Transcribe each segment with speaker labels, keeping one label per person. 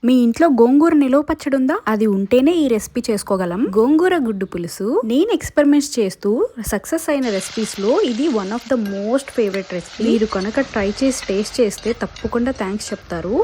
Speaker 1: మీ ఇంట్లో గోంగూర నిలువ పచ్చడి ఉందా? అది ఉంటేనే ఈ రెసిపీ చేసుకోగలం. గోంగూర గుడ్డు పులుసు నేను ఎక్స్పెరిమెంట్స్ చేస్తూ సక్సెస్ అయిన రెసిపీస్ లో ఇది one of the most favourite recipe. మీరు కనుక ట్రై చేసి టేస్ట్ చేస్తే తప్పకుండా థ్యాంక్స్ చెప్తారు.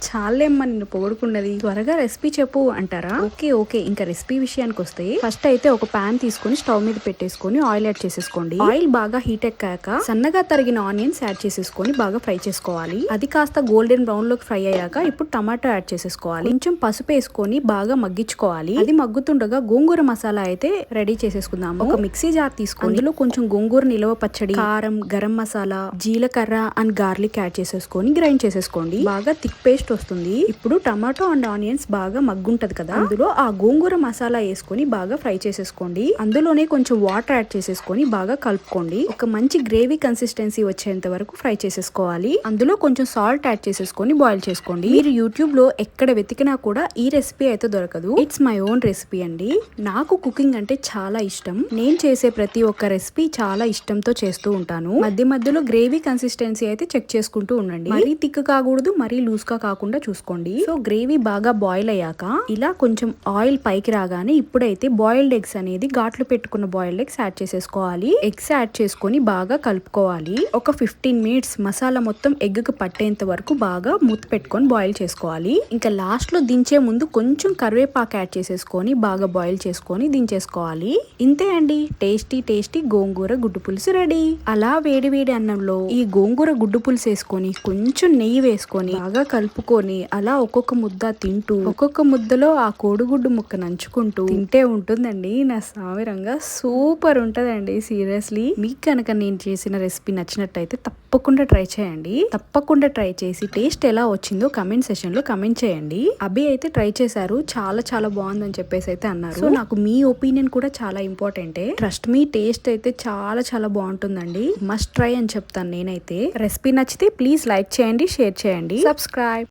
Speaker 1: చాలేమ్మా నిన్ను పొగడుకున్నది, త్వరగా రెసిపీ చెప్పు అంటారా? ఓకే ఇంకా రెసిపీ విషయానికి వస్తే ఫస్ట్ అయితే ఒక పాన్ తీసుకొని స్టవ్ మీద పెట్టేసుకొని ఆయిల్ యాడ్ చేసేసుకోండి. ఆయిల్ బాగా హీట్ ఎక్కాక సన్నగా తరిగిన ఆనియన్స్ యాడ్ చేసేసుకొని బాగా ఫ్రై చేసుకోవాలి. అది కాస్త గోల్డెన్ బ్రౌన్ లోకి ఫ్రై అయ్యాక ఇప్పుడు టమాటో యాడ్ చేసేసుకోవాలి. కొంచెం పసుపు వేసుకొని బాగా మగ్గించుకోవాలి. అది మగ్గుతుండగా గోంగూర మసాలా అయితే రెడీ చేసేసుకుందాము. ఒక మిక్సీ జార్ తీసుకొని అందులో కొంచెం గోంగూర నిలవ పచ్చడి, కారం, గరం మసాలా, జీలకర్ర అండ్ గార్లిక్ యాడ్ చేసేసుకొని గ్రైండ్ చేసేసుకోండి. బాగా థిక్ పేస్ట్ వస్తుంది. ఇప్పుడు టమాటో అండ్ ఆనియన్స్ బాగా మగ్గుంటది కదా, అందులో ఆ గోంగూర మసాలా వేసుకొని బాగా ఫ్రై చేసేసుకోండి. అందులోనే కొంచెం వాటర్ యాడ్ చేసేసుకొని బాగా కలుపుకోండి. ఒక మంచి గ్రేవీ కన్సిస్టెన్సీ వచ్చేంత వరకు ఫ్రై చేసేసుకోవాలి. అందులో కొంచెం సాల్ట్ యాడ్ చేసేసుకొని బాయిల్ చేసుకోండి. మీరు యూట్యూబ్ లో ఎక్కడ వెతికినా కూడా ఈ రెసిపీ అయితే దొరకదు. ఇట్స్ మై ఓన్ రెసిపీ అండి. నాకు కుకింగ్ అంటే చాలా ఇష్టం. నేను చేసే ప్రతి ఒక్క రెసిపీ చాలా ఇష్టంతో చేస్తూ ఉంటాను. మధ్య మధ్యలో గ్రేవీ కన్సిస్టెన్సీ అయితే చెక్ చేసుకుంటూ ఉండండి. మరీ థిక్ కాకూడదు, మరీ లూజ్ గా కాకుండా చూసుకోండి. సో గ్రేవీ బాగా బాయిల్ అయ్యాక ఇలా కొంచెం ఆయిల్ పైకి రాగానే ఇప్పుడైతే బాయిల్డ్ ఎగ్స్ అనేది ఘాట్లు పెట్టుకున్న బాయిల్డ్ ఎగ్స్ యాడ్ చేసేసుకోవాలి. ఎగ్స్ యాడ్ చేసుకొని బాగా కలుపుకోవాలి. ఒక 15 మినిట్స్ మసాలా మొత్తం ఎగ్ కి పట్టేంత వరకు బాగా మూత పెట్టుకొని బాయిల్ చేసుకోవాలి. ఇంకా లాస్ట్ లో దించే ముందు కొంచెం కరివేపాకు యాడ్ చేసేసుకొని బాగా బాయిల్ చేసుకొని దించేసుకోవాలి. ఇంతే అండి, టేస్టీ గోంగూర గుడ్డు పులుసు రెడీ. అలా వేడి వేడి అన్నంలో ఈ గోంగూర గుడ్డు పులుసు వేసుకొని కొంచెం నెయ్యి వేసుకొని బాగా కలుపుకొని అలా ఒక్కొక్క ముద్ద తింటూ ఒక్కొక్క ముద్దలో ఆ కోడిగుడ్డు ముక్క నంచుకుంటూ తింటే ఉంటుందండి నా సామిరంగా. సూపర్ ఉంటదండి. సీరియస్లీ మీకు కనుక నేను చేసిన రెసిపీ నచ్చినట్టయితే తప్పకుండా ట్రై చేయండి. తప్పకుండా ట్రై చేసి టేస్ట్ ఎలా వచ్చిందో కమెంట్ సెషన్ లో కమెంట్ చేయండి. అభి అయితే ట్రై చేశారు, చాలా బాగుందని చెప్పేసి అయితే అన్నారు. సో నాకు మీ ఒపీనియన్ కూడా చాలా ఇంపార్టెంటే. ట్రస్ట్ మీ, టేస్ట్ అయితే చాలా బాగుంటుందండి. మస్ట్ ట్రై అని చెప్తాను నేనైతే. రెసిపీ నచ్చితే ప్లీజ్ లైక్ చేయండి, షేర్ చేయండి, సబ్స్క్రైబ్.